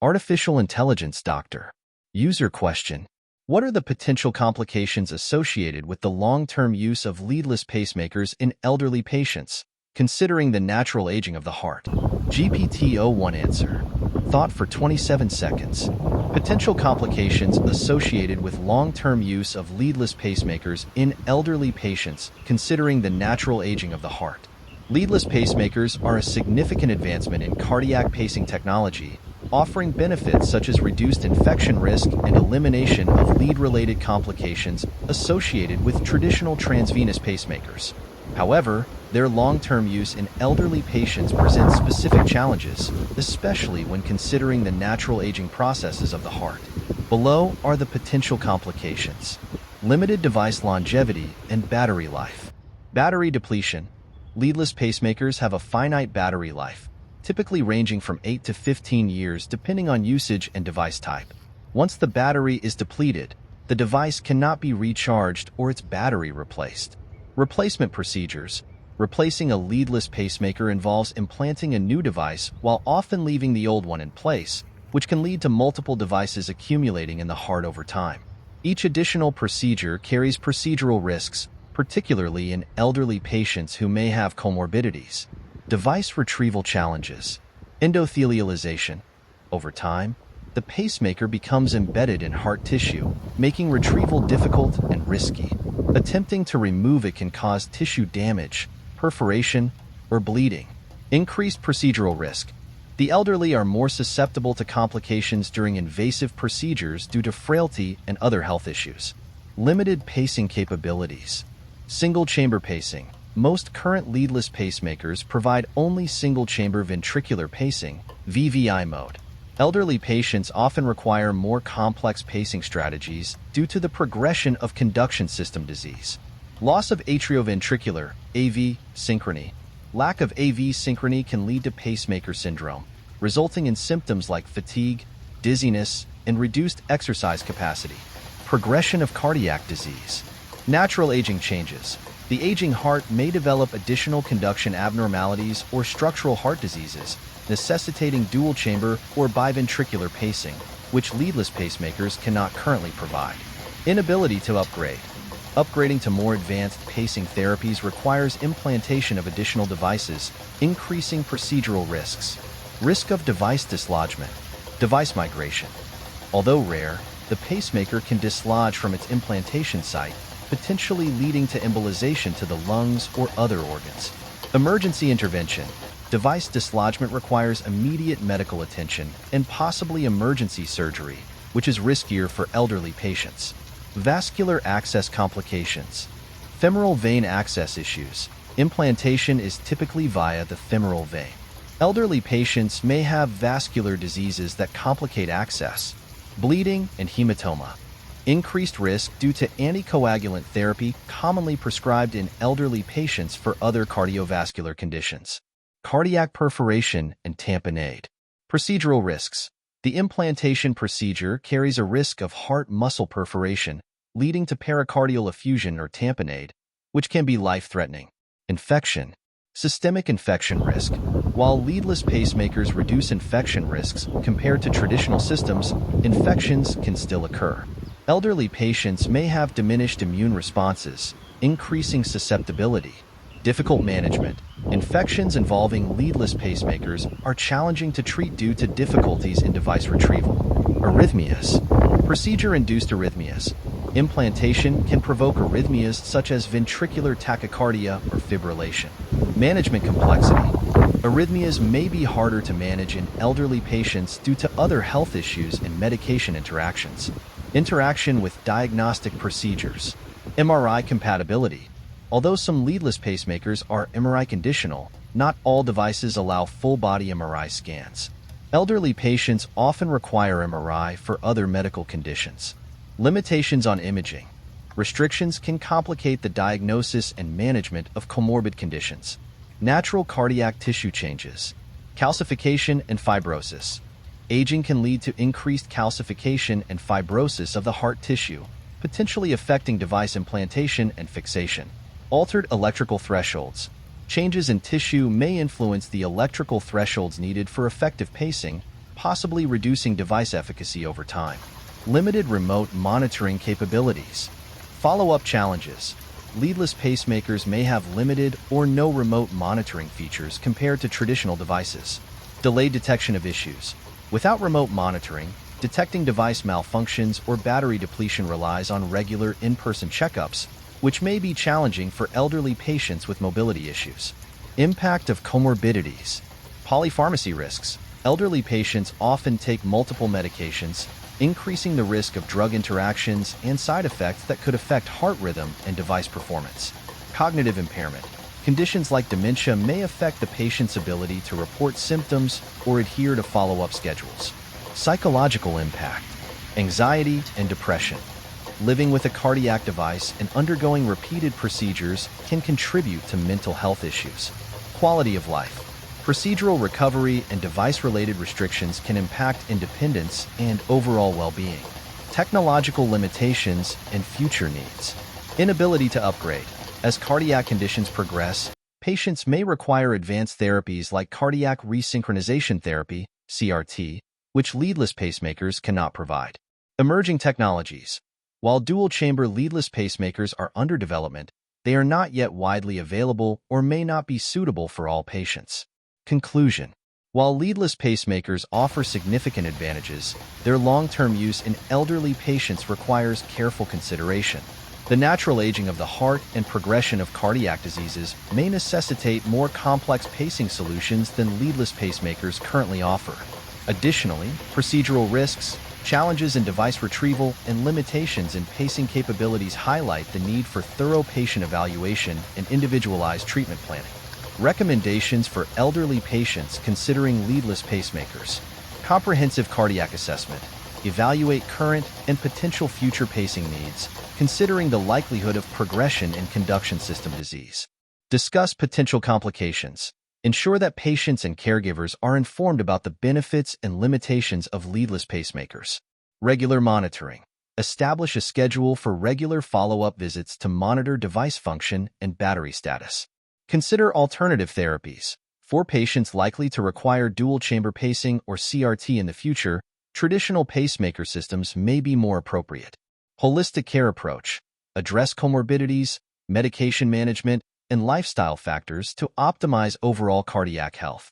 Artificial intelligence doctor. User question. What are the potential complications associated with the long-term use of leadless pacemakers in elderly patients, considering the natural aging of the heart? GPT-01 answer. Thought for 27 seconds. Potential complications associated with long-term use of leadless pacemakers in elderly patients, considering the natural aging of the heart. Leadless pacemakers are a significant advancement in cardiac pacing technology, offering benefits such as reduced infection risk and elimination of lead-related complications associated with traditional transvenous pacemakers. However, their long-term use in elderly patients presents specific challenges, especially when considering the natural aging processes of the heart. Below are the potential complications. Limited device longevity and battery life. Battery depletion. Leadless pacemakers have a finite battery life, typically ranging from 8 to 15 years depending on usage and device type. Once the battery is depleted, the device cannot be recharged or its battery replaced. Replacement procedures. Replacing a leadless pacemaker involves implanting a new device while often leaving the old one in place, which can lead to multiple devices accumulating in the heart over time. Each additional procedure carries procedural risks, particularly in elderly patients who may have comorbidities. Device retrieval challenges. Endothelialization. Over time, the pacemaker becomes embedded in heart tissue, making retrieval difficult and risky. Attempting to remove it can cause tissue damage, perforation, or bleeding. Increased procedural risk. The elderly are more susceptible to complications during invasive procedures due to frailty and other health issues. Limited pacing capabilities. Single-chamber pacing. Most current leadless pacemakers provide only single-chamber ventricular pacing, VVI mode. Elderly patients often require more complex pacing strategies due to the progression of conduction system disease. Loss of atrioventricular, AV, synchrony. Lack of AV synchrony can lead to pacemaker syndrome, resulting in symptoms like fatigue, dizziness, and reduced exercise capacity. Progression of cardiac disease. Natural aging changes. The aging heart may develop additional conduction abnormalities or structural heart diseases, necessitating dual-chamber or biventricular pacing, which leadless pacemakers cannot currently provide. Inability to upgrade. Upgrading to more advanced pacing therapies requires implantation of additional devices, increasing procedural risks. Risk of device dislodgement. Device migration. Although rare, the pacemaker can dislodge from its implantation site, potentially leading to embolization to the lungs or other organs. Emergency intervention. Device dislodgement requires immediate medical attention and possibly emergency surgery, which is riskier for elderly patients. Vascular access complications. Femoral vein access issues. Implantation is typically via the femoral vein. Elderly patients may have vascular diseases that complicate access, bleeding, and hematoma. Increased risk due to anticoagulant therapy commonly prescribed in elderly patients for other cardiovascular conditions. Cardiac perforation and tamponade. Procedural risks. The implantation procedure carries a risk of heart muscle perforation, leading to pericardial effusion or tamponade, which can be life-threatening. Infection. Systemic infection risk. While leadless pacemakers reduce infection risks compared to traditional systems, infections can still occur. Elderly patients may have diminished immune responses, increasing susceptibility. Difficult management. Infections involving leadless pacemakers are challenging to treat due to difficulties in device retrieval. Arrhythmias. Procedure-induced arrhythmias. Implantation can provoke arrhythmias such as ventricular tachycardia or fibrillation. Management complexity. Arrhythmias may be harder to manage in elderly patients due to other health issues and medication interactions. Interaction with diagnostic procedures. MRI compatibility. Although some leadless pacemakers are MRI conditional, not all devices allow full-body MRI scans. Elderly patients often require MRI for other medical conditions. Limitations on imaging. Restrictions can complicate the diagnosis and management of comorbid conditions. Natural cardiac tissue changes. Calcification and fibrosis. Aging can lead to increased calcification and fibrosis of the heart tissue, potentially affecting device implantation and fixation. Altered electrical thresholds. Changes in tissue may influence the electrical thresholds needed for effective pacing, possibly reducing device efficacy over time. Limited remote monitoring capabilities. Follow-up challenges. Leadless pacemakers may have limited or no remote monitoring features compared to traditional devices. Delayed detection of issues. Without remote monitoring, detecting device malfunctions or battery depletion relies on regular in-person checkups, which may be challenging for elderly patients with mobility issues. Impact of comorbidities. Polypharmacy risks. Elderly patients often take multiple medications, increasing the risk of drug interactions and side effects that could affect heart rhythm and device performance. Cognitive impairment. Conditions like dementia may affect the patient's ability to report symptoms or adhere to follow-up schedules. Psychological impact. Anxiety and depression. Living with a cardiac device and undergoing repeated procedures can contribute to mental health issues. Quality of life. Procedural recovery and device-related restrictions can impact independence and overall well-being. Technological limitations and future needs. Inability to upgrade. As cardiac conditions progress, patients may require advanced therapies like cardiac resynchronization therapy, CRT, which leadless pacemakers cannot provide. Emerging technologies. While dual-chamber leadless pacemakers are under development, they are not yet widely available or may not be suitable for all patients. Conclusion. While leadless pacemakers offer significant advantages, their long-term use in elderly patients requires careful consideration. The natural aging of the heart and progression of cardiac diseases may necessitate more complex pacing solutions than leadless pacemakers currently offer. Additionally, procedural risks, challenges in device retrieval, and limitations in pacing capabilities highlight the need for thorough patient evaluation and individualized treatment planning. Recommendations for elderly patients considering leadless pacemakers. Comprehensive cardiac assessment. Evaluate current and potential future pacing needs, considering the likelihood of progression in conduction system disease. Discuss potential complications. Ensure that patients and caregivers are informed about the benefits and limitations of leadless pacemakers. Regular monitoring. Establish a schedule for regular follow-up visits to monitor device function and battery status. Consider alternative therapies. For patients likely to require dual-chamber pacing or CRT in the future, traditional pacemaker systems may be more appropriate. Holistic care approach. Address comorbidities, medication management, and lifestyle factors to optimize overall cardiac health.